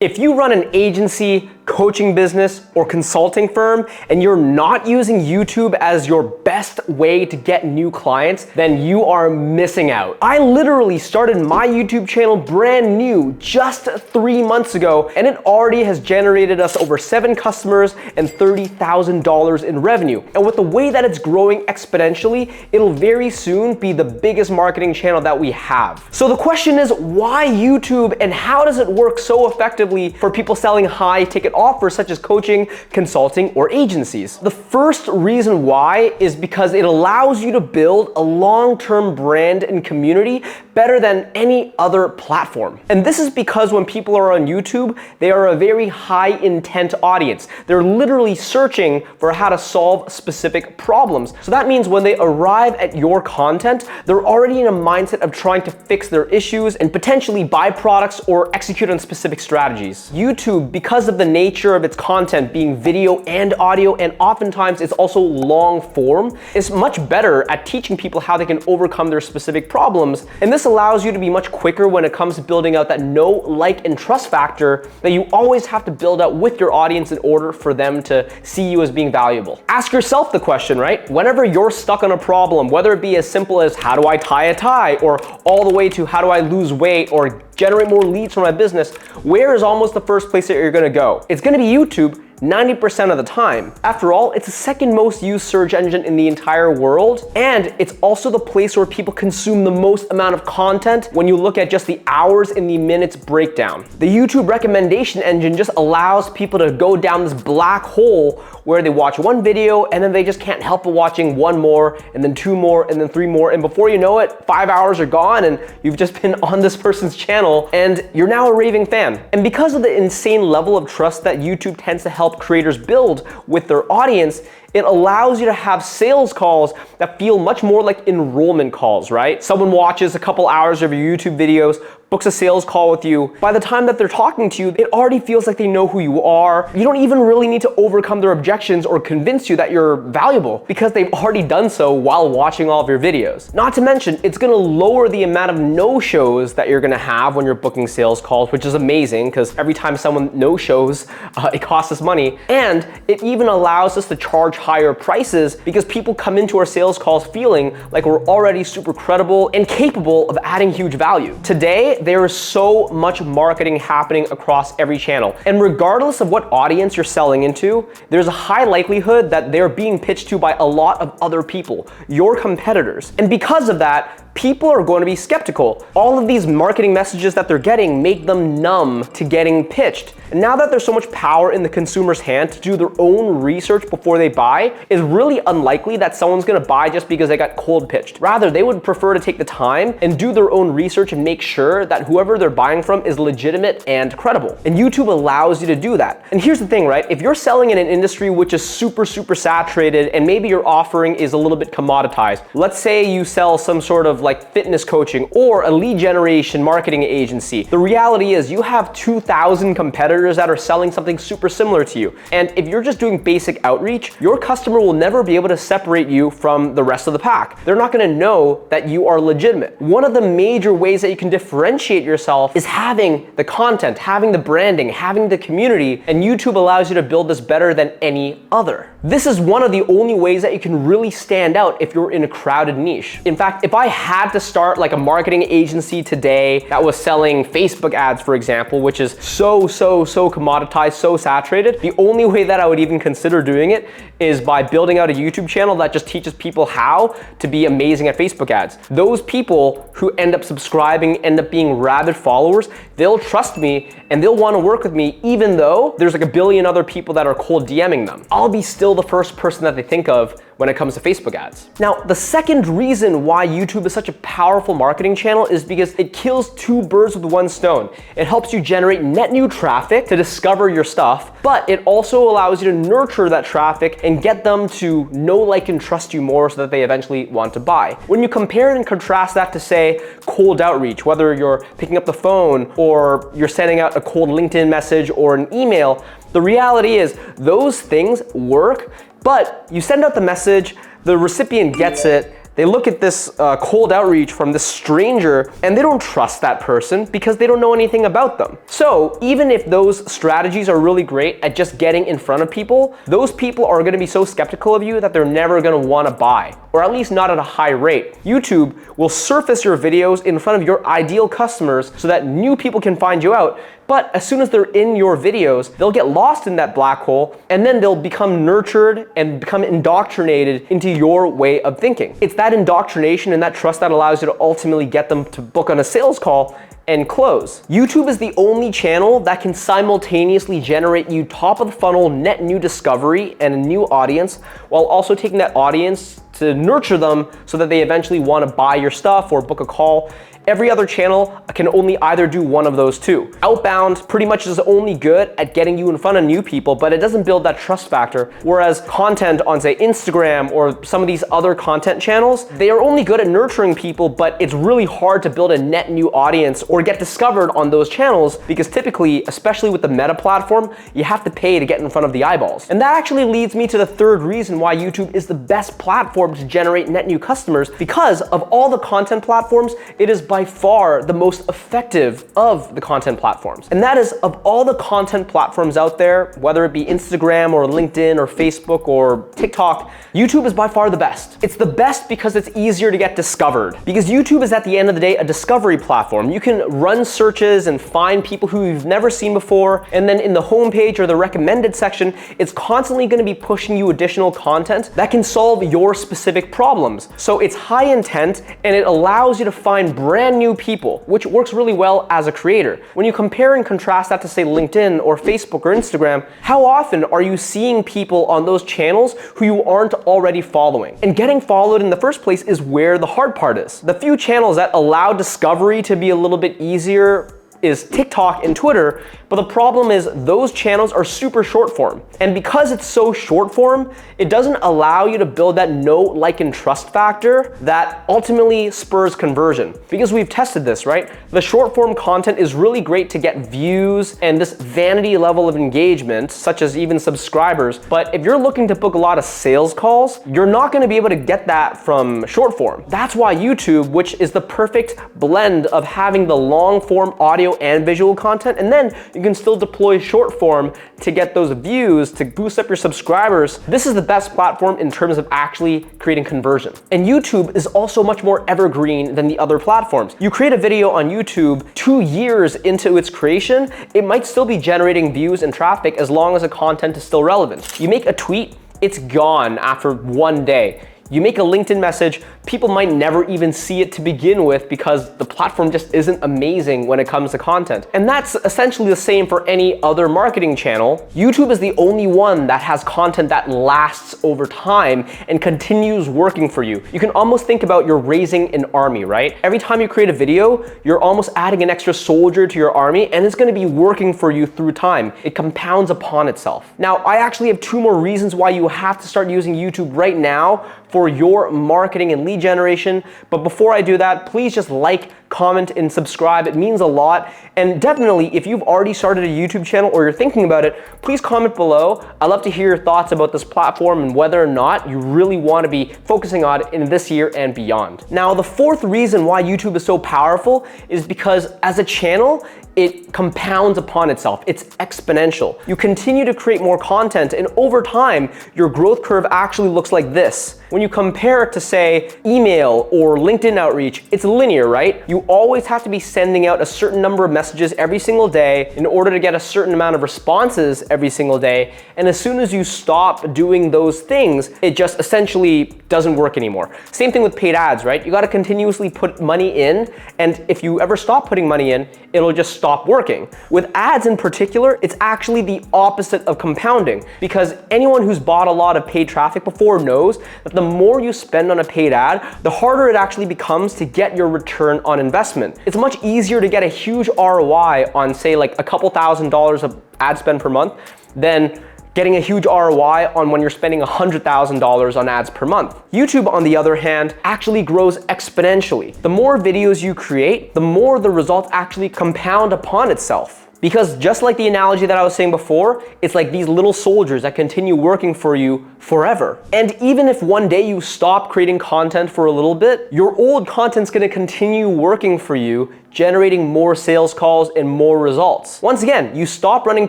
If you run an agency, coaching business, or consulting firm, and you're not using YouTube as your best way to get new clients, then you are missing out. I literally started my YouTube channel brand new just 3 months ago, and it already has generated us over 7 customers and $30,000 in revenue. And with the way that it's growing exponentially, it'll very soon be the biggest marketing channel that we have. So the question is, why YouTube, and how does it work so effectively for people selling high ticket offers such as coaching, consulting, or agencies? The first reason why is because it allows you to build a long-term brand and community better than any other platform. And this is because when people are on YouTube, they are a very high intent audience. They're literally searching for how to solve specific problems. So that means when they arrive at your content, they're already in a mindset of trying to fix their issues and potentially buy products or execute on specific strategies. YouTube, because of the nature of its content being video and audio, and oftentimes it's also long form, is much better at teaching people how they can overcome their specific problems. And this allows you to be much quicker when it comes to building out that know, like, and trust factor that you always have to build out with your audience in order for them to see you as being valuable. Ask yourself the question, right? Whenever you're stuck on a problem, whether it be as simple as how do I tie a tie, or all the way to how do I lose weight or generate more leads for my business, where is almost the first place that you're gonna go? It's gonna be YouTube 90% of the time. After all, it's the second most used search engine in the entire world, and it's also the place where people consume the most amount of content when you look at just the hours and the minutes breakdown. The YouTube recommendation engine just allows people to go down this black hole where they watch one video and then they just can't help but watching one more, and then 2 more, and then 3 more, and before you know it, 5 hours are gone and you've just been on this person's channel and you're now a raving fan. And because of the insane level of trust that YouTube tends to help creators build with their audience, it allows you to have sales calls that feel much more like enrollment calls, right? Someone watches a couple hours of your YouTube videos, books a sales call with you. By the time that they're talking to you, it already feels like they know who you are. You don't even really need to overcome their objections or convince you that you're valuable because they've already done so while watching all of your videos. Not to mention, it's gonna lower the amount of no-shows that you're gonna have when you're booking sales calls, which is amazing because every time someone no-shows, it costs us money. And it even allows us to charge higher prices because people come into our sales calls feeling like we're already super credible and capable of adding huge value. Today, there is so much marketing happening across every channel. And regardless of what audience you're selling into, there's a high likelihood that they're being pitched to by a lot of other people, your competitors. And because of that, people are going to be skeptical. All of these marketing messages that they're getting make them numb to getting pitched. And now that there's so much power in the consumer's hand to do their own research before they buy, it's really unlikely that someone's gonna buy just because they got cold pitched. Rather, they would prefer to take the time and do their own research and make sure that whoever they're buying from is legitimate and credible. And YouTube allows you to do that. And here's the thing, right? If you're selling in an industry which is super saturated and maybe your offering is a little bit commoditized, let's say you sell some sort of like fitness coaching or a lead generation marketing agency. The reality is you have 2,000 competitors that are selling something super similar to you. And if you're just doing basic outreach, your customer will never be able to separate you from the rest of the pack. They're not gonna know that you are legitimate. One of the major ways that you can differentiate yourself is having the content, having the branding, having the community, and YouTube allows you to build this better than any other. This is one of the only ways that you can really stand out if you're in a crowded niche. In fact, if I had to start like a marketing agency today that was selling Facebook ads, for example, which is so commoditized, so saturated, the only way that I would even consider doing it is by building out a YouTube channel that just teaches people how to be amazing at Facebook ads. Those people who end up subscribing, end up being rabid followers, they'll trust me and they'll want to work with me even though there's like a billion other people that are cold DMing them. I'll be still the first person that they think of when it comes to Facebook ads. Now, the second reason why YouTube is such a powerful marketing channel is because it kills 2 birds with 1 stone. It helps you generate net new traffic to discover your stuff, but it also allows you to nurture that traffic and get them to know, like, and trust you more so that they eventually want to buy. When you compare and contrast that to, say, cold outreach, whether you're picking up the phone or you're sending out a cold LinkedIn message or an email, the reality is those things work, but you send out the message, the recipient gets it, They look at this cold outreach from this stranger and they don't trust that person because they don't know anything about them. So even if those strategies are really great at just getting in front of people, those people are gonna be so skeptical of you that they're never gonna wanna buy, or at least not at a high rate. YouTube will surface your videos in front of your ideal customers so that new people can find you out. But as soon as they're in your videos, they'll get lost in that black hole and then they'll become nurtured and become indoctrinated into your way of thinking. It's that indoctrination and that trust that allows you to ultimately get them to book on a sales call and close. YouTube is the only channel that can simultaneously generate you top of the funnel net new discovery and a new audience, while also taking that audience to nurture them so that they eventually want to buy your stuff or book a call. Every other channel can only either do one of those two. Outbound pretty much is only good at getting you in front of new people, but it doesn't build that trust factor. Whereas content on, say, Instagram or some of these other content channels, they are only good at nurturing people, but it's really hard to build a net new audience or get discovered on those channels because typically, especially with the Meta platform, you have to pay to get in front of the eyeballs. And that actually leads me to the third reason why YouTube is the best platform to generate net new customers, because of all the content platforms, it is by far the most effective of the content platforms. And that is, of all the content platforms out there, whether it be Instagram or LinkedIn or Facebook or TikTok, YouTube is by far the best. It's the best because it's easier to get discovered. Because YouTube is, at the end of the day, a discovery platform. You can run searches and find people who you've never seen before, and then in the homepage or the recommended section, it's constantly going to be pushing you additional content that can solve your specific problems. So it's high intent and it allows you to find brand new people, which works really well as a creator. When you compare and contrast that to, say, LinkedIn or Facebook or Instagram, how often are you seeing people on those channels who you aren't already following? And getting followed in the first place is where the hard part is. The few channels that allow discovery to be a little bit easier is TikTok and Twitter, but the problem is those channels are super short form. And because it's so short form, it doesn't allow you to build that know, like, and trust factor that ultimately spurs conversion. Because we've tested this, right? The short form content is really great to get views and this vanity level of engagement, such as even subscribers. But if you're looking to book a lot of sales calls, you're not gonna be able to get that from short form. That's why YouTube, which is the perfect blend of having the long form audio and visual content, and then you can still deploy short form to get those views, to boost up your subscribers. This is the best platform in terms of actually creating conversion. And YouTube is also much more evergreen than the other platforms. You create a video on YouTube 2 years into its creation, it might still be generating views and traffic as long as the content is still relevant. You make a tweet, it's gone after 1 day. You make a LinkedIn message, people might never even see it to begin with because the platform just isn't amazing when it comes to content. And that's essentially the same for any other marketing channel. YouTube is the only one that has content that lasts over time and continues working for you. You can almost think about you're raising an army, right? Every time you create a video, you're almost adding an extra soldier to your army, and it's gonna be working for you through time. It compounds upon itself. Now, I actually have 2 more reasons why you have to start using YouTube right now for your marketing and lead generation. But before I do that, please just like, comment, and subscribe. It means a lot. And definitely, if you've already started a YouTube channel or you're thinking about it, please comment below. I'd love to hear your thoughts about this platform and whether or not you really want to be focusing on it in this year and beyond. Now, the 4th reason why YouTube is so powerful is because as a channel, it compounds upon itself. It's exponential. You continue to create more content, and over time, your growth curve actually looks like this. When you compare it to, say, email or LinkedIn outreach, it's linear, right? You always have to be sending out a certain number of messages every single day in order to get a certain amount of responses every single day. And as soon as you stop doing those things, it just essentially doesn't work anymore. Same thing with paid ads, right? You gotta continuously put money in, and if you ever stop putting money in, it'll just stop working. With ads in particular, it's actually the opposite of compounding, because anyone who's bought a lot of paid traffic before knows that the more you spend on a paid ad, the harder it actually becomes to get your return on investment. It's much easier to get a huge ROI on, say, like a couple $1,000s of ad spend per month than getting a huge ROI on when you're spending $100,000 on ads per month. YouTube, on the other hand, actually grows exponentially. The more videos you create, the more the results actually compound upon itself. Because just like the analogy that I was saying before, it's like these little soldiers that continue working for you forever. And even if one day you stop creating content for a little bit, your old content's gonna continue working for you, generating more sales calls and more results. Once again, you stop running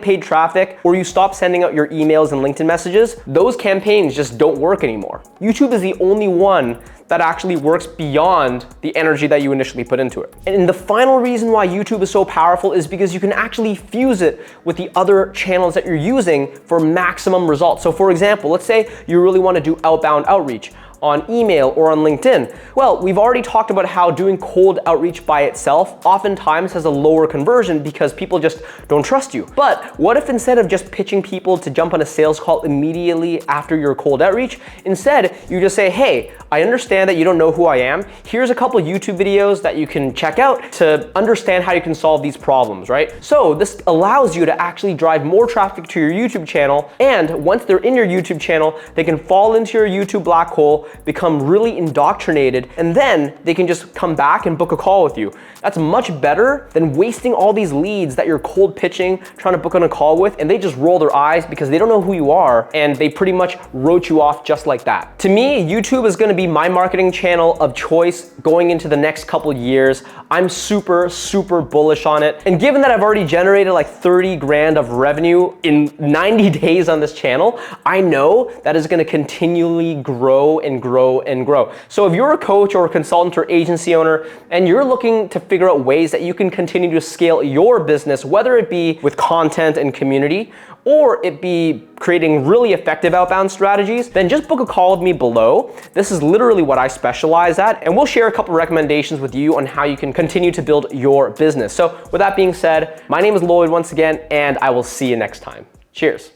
paid traffic or you stop sending out your emails and LinkedIn messages, those campaigns just don't work anymore. YouTube is the only one that actually works beyond the energy that you initially put into it. And the final reason why YouTube is so powerful is because you can actually fuse it with the other channels that you're using for maximum results. So for example, let's say you really want to do outbound outreach on email or on LinkedIn. Well, we've already talked about how doing cold outreach by itself oftentimes has a lower conversion because people just don't trust you. But what if instead of just pitching people to jump on a sales call immediately after your cold outreach, instead you just say, hey, I understand that you don't know who I am. Here's a couple YouTube videos that you can check out to understand how you can solve these problems, right? So this allows you to actually drive more traffic to your YouTube channel, and once they're in your YouTube channel, they can fall into your YouTube black hole, become really indoctrinated, and then they can just come back and book a call with you. That's much better than wasting all these leads that you're cold pitching, trying to book on a call with, and they just roll their eyes because they don't know who you are, and they pretty much wrote you off just like that. To me, YouTube is gonna be my marketing channel of choice going into the next couple years. I'm super bullish on it. And given that I've already generated like 30 grand of revenue in 90 days on this channel, I know that is gonna continually grow and grow and grow. So if you're a coach or a consultant or agency owner and you're looking to figure out ways that you can continue to scale your business, whether it be with content and community, or it be creating really effective outbound strategies, then just book a call with me below. This is literally what I specialize at, and we'll share a couple recommendations with you on how you can continue to build your business. So with that being said, my name is Lloyd once again, and I will see you next time. Cheers.